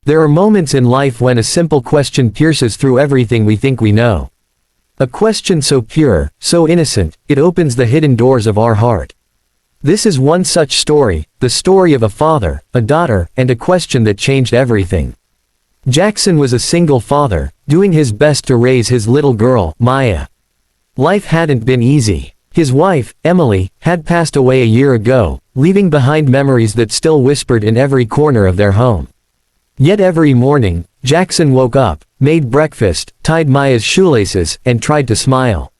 There are moments in life when a simple question pierces through everything we think we know. A question so pure, so innocent, it opens the hidden doors of our heart. This is one such story, the story of a father, a daughter, and a question that changed everything. Jackson was a single father, doing his best to raise his little girl, Maya. Life hadn't been easy. His wife, Emily, had passed away a year ago, leaving behind memories that still whispered in every corner of their home. Yet every morning, Jackson woke up, made breakfast, tied Maya's shoelaces, and tried to smile.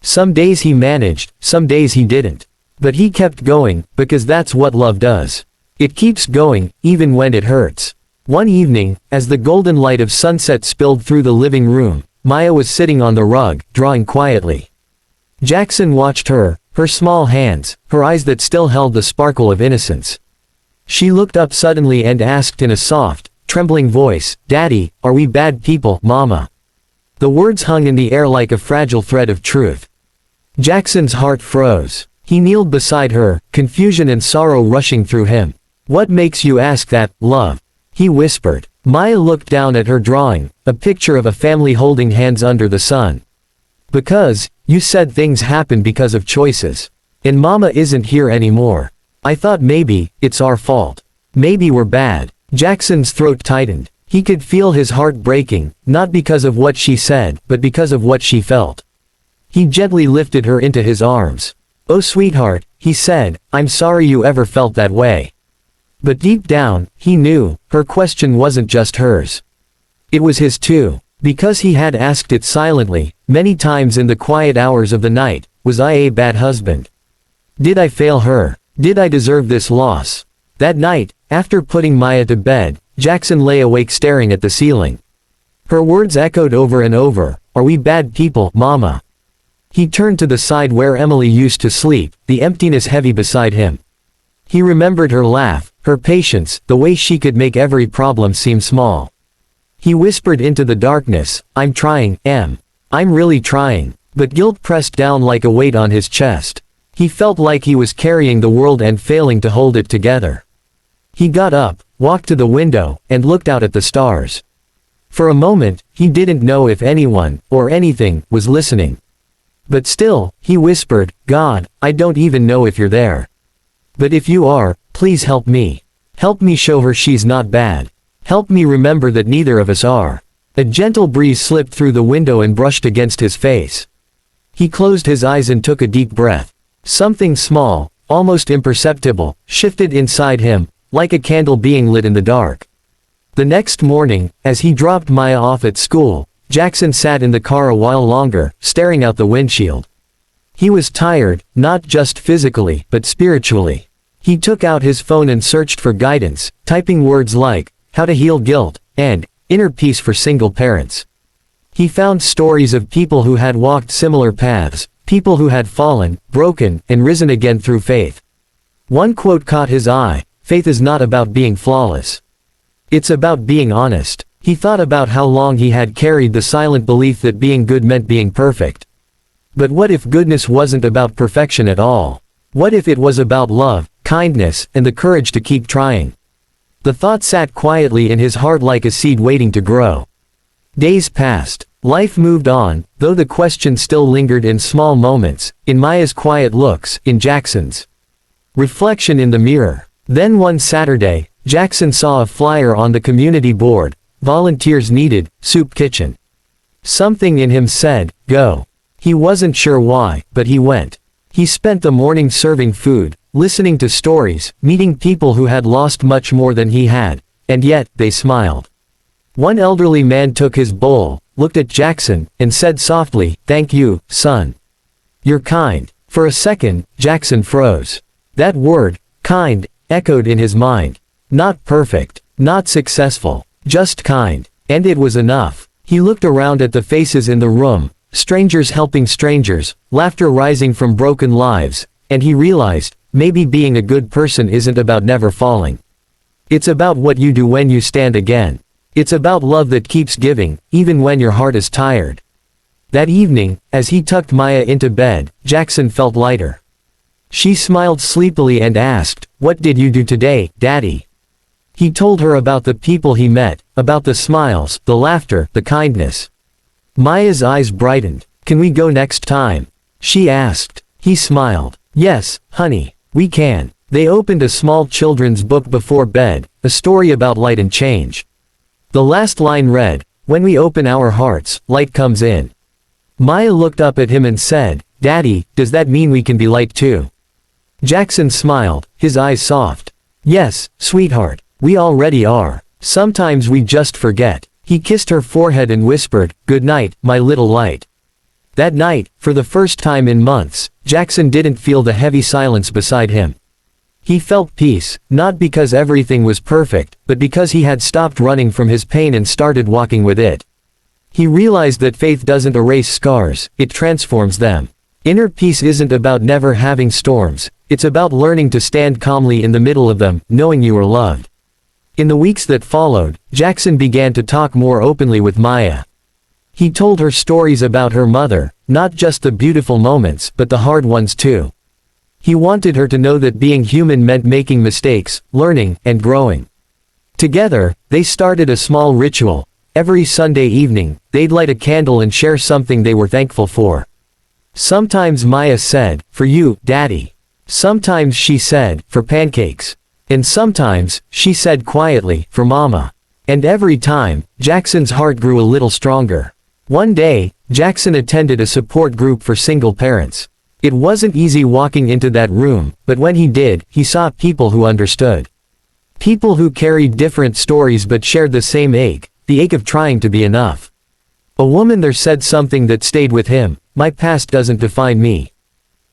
Some days he managed, some days he didn't. But he kept going, because that's what love does. It keeps going, even when it hurts. One evening, as the golden light of sunset spilled through the living room, Maya was sitting on the rug, drawing quietly. Jackson watched her, her small hands, her eyes that still held the sparkle of innocence. She looked up suddenly and asked in a soft, trembling voice, "Daddy, are we bad people, Mama?" The words hung in the air like a fragile thread of truth. Jackson's heart froze. He kneeled beside her, confusion and sorrow rushing through him. "What makes you ask that, love?" he whispered. Maya looked down at her drawing, a picture of a family holding hands under the sun. "Because, you said things happen because of choices. And Mama isn't here anymore. I thought maybe, it's our fault. Maybe we're bad." Jackson's throat tightened. He could feel his heart breaking, not because of what she said, but because of what she felt. He gently lifted her into his arms. "Oh sweetheart," he said, "I'm sorry you ever felt that way." But deep down, he knew, her question wasn't just hers. It was his too. Because he had asked it silently, many times in the quiet hours of the night. Was I a bad husband? Did I fail her? Did I deserve this loss? That night, after putting Maya to bed, Jackson lay awake staring at the ceiling. Her words echoed over and over, "Are we bad people, Mama?" He turned to the side where Emily used to sleep, the emptiness heavy beside him. He remembered her laugh, her patience, the way she could make every problem seem small. He whispered into the darkness, "I'm trying, Em. I'm really trying." But guilt pressed down like a weight on his chest. He felt like he was carrying the world and failing to hold it together. He got up, walked to the window, and looked out at the stars. For a moment, he didn't know if anyone, or anything, was listening. But still, he whispered, "God, I don't even know if you're there. But if you are, please help me. Help me show her she's not bad. Help me remember that neither of us are." A gentle breeze slipped through the window and brushed against his face. He closed his eyes and took a deep breath. Something small, almost imperceptible, shifted inside him, like a candle being lit in the dark. The next morning, as he dropped Maya off at school, Jackson sat in the car a while longer, staring out the windshield. He was tired, not just physically, but spiritually. He took out his phone and searched for guidance, typing words like, "How to heal guilt," and "Inner peace for single parents." He found stories of people who had walked similar paths, people who had fallen, broken, and risen again through faith. One quote caught his eye, "Faith is not about being flawless. It's about being honest." He thought about how long he had carried the silent belief that being good meant being perfect. But what if goodness wasn't about perfection at all? What if it was about love, kindness, and the courage to keep trying? The thought sat quietly in his heart like a seed waiting to grow. Days passed. Life moved on, though the question still lingered in small moments, in Maya's quiet looks, in Jackson's reflection in the mirror. Then one Saturday, Jackson saw a flyer on the community board, "Volunteers needed, soup kitchen." Something in him said, "Go." He wasn't sure why, but he went. He spent the morning serving food, listening to stories, meeting people who had lost much more than he had, and yet, they smiled. One elderly man took his bowl, looked at Jackson, and said softly, "Thank you, son. You're kind." For a second, Jackson froze. That word, kind, echoed in his mind. Not perfect, not successful, just kind. And it was enough. He looked around at the faces in the room, strangers helping strangers, laughter rising from broken lives, and he realized, maybe being a good person isn't about never falling. It's about what you do when you stand again. It's about love that keeps giving, even when your heart is tired. That evening, as he tucked Maya into bed, Jackson felt lighter. She smiled sleepily and asked, "What did you do today, Daddy?" He told her about the people he met, about the smiles, the laughter, the kindness. Maya's eyes brightened. "Can we go next time?" she asked. He smiled. "Yes, honey, we can." They opened a small children's book before bed, a story about light and change. The last line read, "When we open our hearts, light comes in." Maya looked up at him and said, "Daddy, does that mean we can be light too?" Jackson smiled, his eyes soft. "Yes, sweetheart, we already are. Sometimes we just forget." He kissed her forehead and whispered, "Good night, my little light." That night, for the first time in months, Jackson didn't feel the heavy silence beside him. He felt peace, not because everything was perfect, but because he had stopped running from his pain and started walking with it. He realized that faith doesn't erase scars, it transforms them. Inner peace isn't about never having storms, it's about learning to stand calmly in the middle of them, knowing you are loved. In the weeks that followed, Jackson began to talk more openly with Maya. He told her stories about her mother, not just the beautiful moments, but the hard ones too. He wanted her to know that being human meant making mistakes, learning, and growing. Together, they started a small ritual. Every Sunday evening, they'd light a candle and share something they were thankful for. Sometimes Maya said, "For you, Daddy." Sometimes she said, "For pancakes." And sometimes, she said quietly, "For Mama." And every time, Jackson's heart grew a little stronger. One day, Jackson attended a support group for single parents. It wasn't easy walking into that room, but when he did, he saw people who understood. People who carried different stories but shared the same ache, the ache of trying to be enough. A woman there said something that stayed with him, "My past doesn't define me.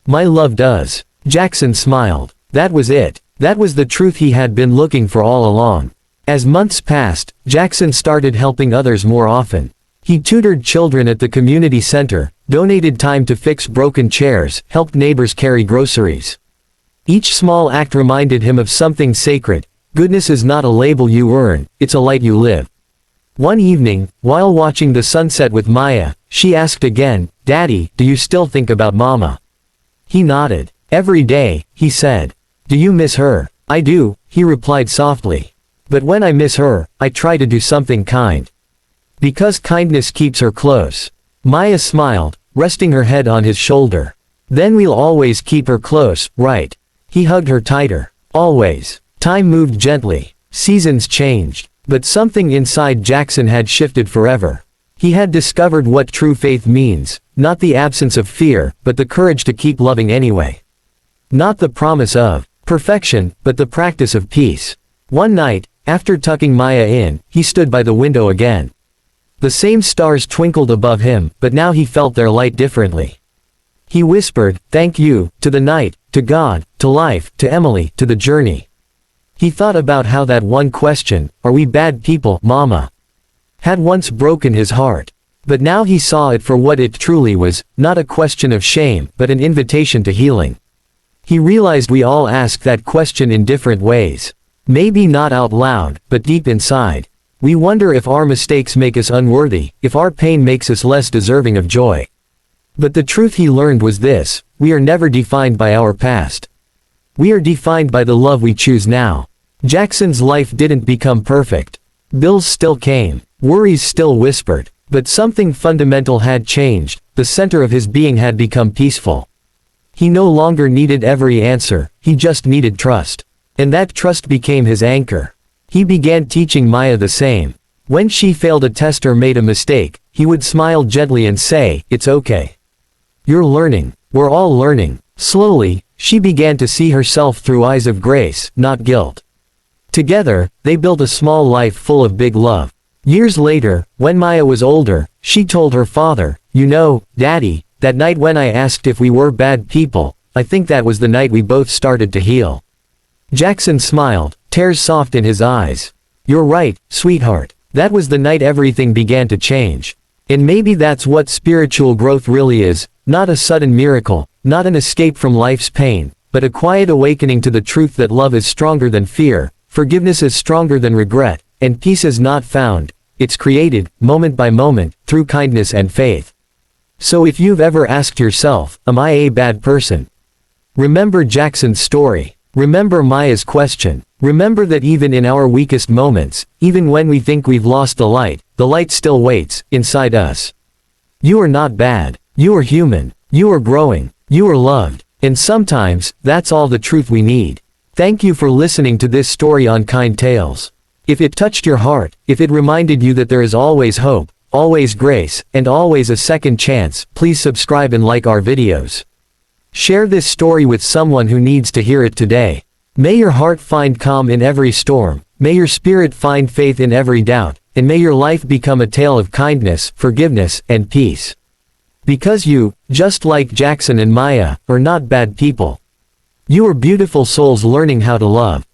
My love does." Jackson smiled. That was it. That was the truth he had been looking for all along. As months passed, Jackson started helping others more often. He tutored children at the community center, donated time to fix broken chairs, helped neighbors carry groceries. Each small act reminded him of something sacred. Goodness is not a label you earn, it's a light you live. One evening, while watching the sunset with Maya, she asked again, "Daddy, do you still think about Mama?" He nodded. "Every day," he said. "Do you miss her?" "I do," he replied softly. "But when I miss her, I try to do something kind. Because kindness keeps her close." Maya smiled, resting her head on his shoulder. "Then we'll always keep her close, right?" He hugged her tighter. "Always." Time moved gently. Seasons changed. But something inside Jackson had shifted forever. He had discovered what true faith means, not the absence of fear, but the courage to keep loving anyway. Not the promise of perfection, but the practice of peace. One night, after tucking Maya in, he stood by the window again. The same stars twinkled above him, but now he felt their light differently. He whispered, "Thank you, to the night, to God, to life, to Emily, to the journey." He thought about how that one question, "Are we bad people, Mama?" had once broken his heart. But now he saw it for what it truly was, not a question of shame, but an invitation to healing. He realized we all ask that question in different ways. Maybe not out loud, but deep inside. We wonder if our mistakes make us unworthy, if our pain makes us less deserving of joy. But the truth he learned was this: we are never defined by our past. We are defined by the love we choose now. Jackson's life didn't become perfect. Bills still came. Worries still whispered. But something fundamental had changed. The center of his being had become peaceful. He no longer needed every answer, he just needed trust. And that trust became his anchor. He began teaching Maya the same. When she failed a test or made a mistake, he would smile gently and say, "It's okay. You're learning. We're all learning." Slowly, she began to see herself through eyes of grace, not guilt. Together, they built a small life full of big love. Years later, when Maya was older, she told her father, "You know, Daddy, that night when I asked if we were bad people, I think that was the night we both started to heal." Jackson smiled, tears soft in his eyes. "You're right, sweetheart. That was the night everything began to change." And maybe that's what spiritual growth really is, not a sudden miracle, not an escape from life's pain, but a quiet awakening to the truth that love is stronger than fear, forgiveness is stronger than regret, and peace is not found, it's created, moment by moment, through kindness and faith. So if you've ever asked yourself, "Am I a bad person?" remember Jackson's story. Remember Maya's question. Remember that even in our weakest moments, even when we think we've lost the light still waits, inside us. You are not bad. You are human. You are growing. You are loved. And sometimes, that's all the truth we need. Thank you for listening to this story on Kind Tales. If it touched your heart, if it reminded you that there is always hope, always grace, and always a second chance, please subscribe and like our videos. Share this story with someone who needs to hear it today. May your heart find calm in every storm, may your spirit find faith in every doubt, and may your life become a tale of kindness, forgiveness, and peace. Because you, just like Jackson and Maya, are not bad people. You are beautiful souls learning how to love.